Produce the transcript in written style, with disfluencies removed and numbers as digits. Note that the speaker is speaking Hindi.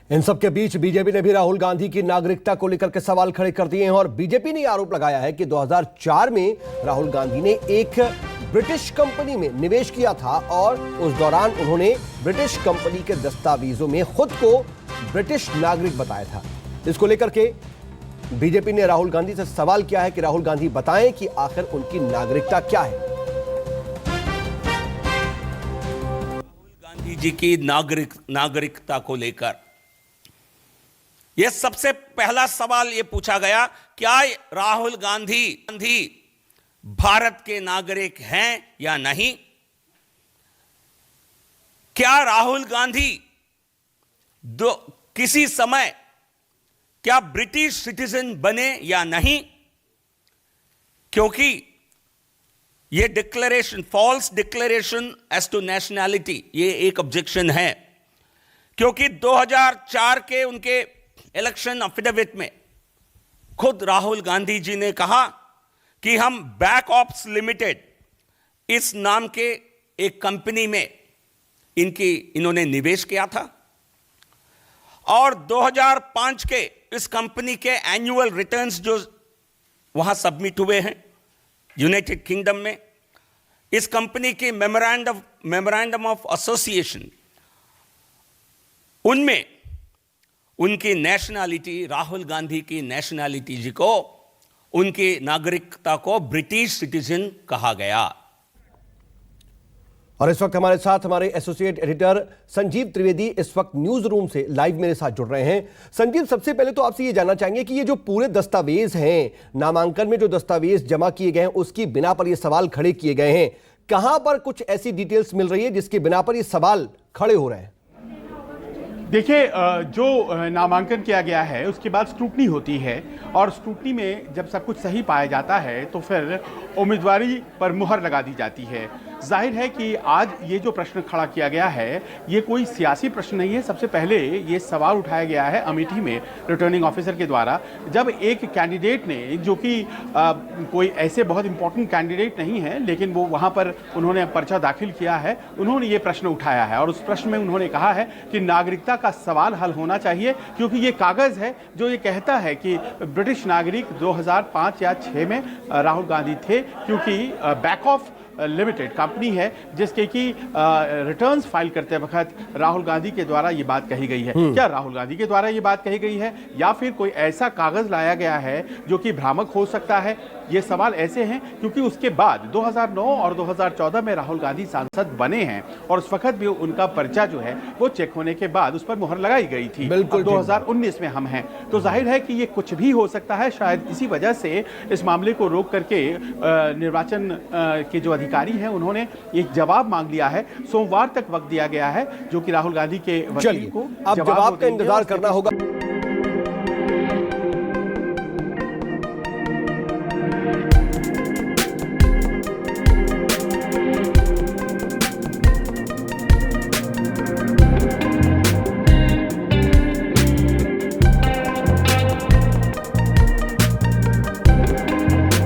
इन सबके बीच बीजेपी ने भी राहुल गांधी की नागरिकता को लेकर के सवाल खड़े कर दिए हैं और बीजेपी ने आरोप लगाया है कि 2004 में राहुल गांधी ने एक ब्रिटिश कंपनी में निवेश किया था और उस दौरान उन्होंने ब्रिटिश कंपनी के दस्तावेजों में खुद को ब्रिटिश नागरिक बताया था। इसको लेकर के बीजेपी ने राहुल गांधी से सवाल किया है कि राहुल गांधी बताएं कि आखिर उनकी नागरिकता क्या है। राहुल गांधी जी की नागरिकता को लेकर यह सबसे पहला सवाल यह पूछा गया, क्या राहुल गांधी भारत के नागरिक हैं या नहीं? क्या राहुल गांधी किसी समय क्या ब्रिटिश सिटीजन बने या नहीं? क्योंकि यह declaration, false declaration as to nationality, यह एक ऑब्जेक्शन है। क्योंकि 2004 के उनके इलेक्शन एफिडेविट में खुद राहुल गांधी जी ने कहा कि हम बैक ऑप्स लिमिटेड इस नाम के एक कंपनी में इन्होंने निवेश किया था और 2005 के इस कंपनी के एनुअल रिटर्न्स जो वहां सबमिट हुए हैं यूनाइटेड किंगडम में, इस कंपनी के मेमोरेंडम ऑफ एसोसिएशन, उनमें उनकी नेशनैलिटी, राहुल गांधी की नेशनैलिटी जी को, उनकी नागरिकता को ब्रिटिश सिटीजन कहा गया। और इस वक्त हमारे साथ हमारे एसोसिएट एडिटर संजीव त्रिवेदी इस वक्त न्यूज रूम से लाइव मेरे साथ जुड़ रहे हैं। संजीव, सबसे पहले तो आपसे ये जानना चाहेंगे कि ये जो पूरे दस्तावेज हैं, नामांकन में जो दस्तावेज जमा किए गए हैं, उसकी बिना पर ये सवाल खड़े किए गए हैं, कहां पर कुछ ऐसी डिटेल्स मिल रही है जिसकी बिना पर ये सवाल खड़े हो रहे हैं? देखिए, जो नामांकन किया गया है उसके बाद स्क्रूटनी होती है और स्क्रूटनी में जब सब कुछ सही पाया जाता है तो फिर उम्मीदवारी पर मुहर लगा दी जाती है। जाहिर है कि आज ये जो प्रश्न खड़ा किया गया है ये कोई सियासी प्रश्न नहीं है। सबसे पहले ये सवाल उठाया गया है अमेठी में रिटर्निंग ऑफिसर के द्वारा, जब एक कैंडिडेट ने, जो कि कोई ऐसे बहुत इंपॉर्टेंट कैंडिडेट नहीं है लेकिन वो वहाँ पर उन्होंने पर्चा दाखिल किया है, उन्होंने ये प्रश्न उठाया है और उस प्रश्न में उन्होंने कहा है कि नागरिकता का सवाल हल होना चाहिए, क्योंकि ये कागज़ है जो ये कहता है कि ब्रिटिश नागरिक 2005 या 6 में राहुल गांधी थे, क्योंकि बैक ऑफ लिमिटेड कंपनी है जिसके कि रिटर्न्स फाइल करते वक्त राहुल गांधी के द्वारा ये बात कही गई है। क्या राहुल गांधी के द्वारा ये बात कही गई है या फिर कोई ऐसा कागज लाया गया है जो कि भ्रामक हो सकता है? ये सवाल ऐसे हैं क्योंकि उसके बाद 2009 और 2014 में राहुल गांधी सांसद बने हैं और उस वक्त भी उनका पर्चा जो है वो चेक होने के बाद उस पर मुहर लगाई गई थी। 2019 में हम हैं, तो जाहिर है कि ये कुछ भी हो सकता है। शायद इसी वजह से इस मामले को रोक करके निर्वाचन के जो अधिकारी हैं उन्होंने एक जवाब मांग लिया है। सोमवार तक वक्त दिया गया है जो कि राहुल गांधी के वकील को अब जवाब का इंतजार करना होगा।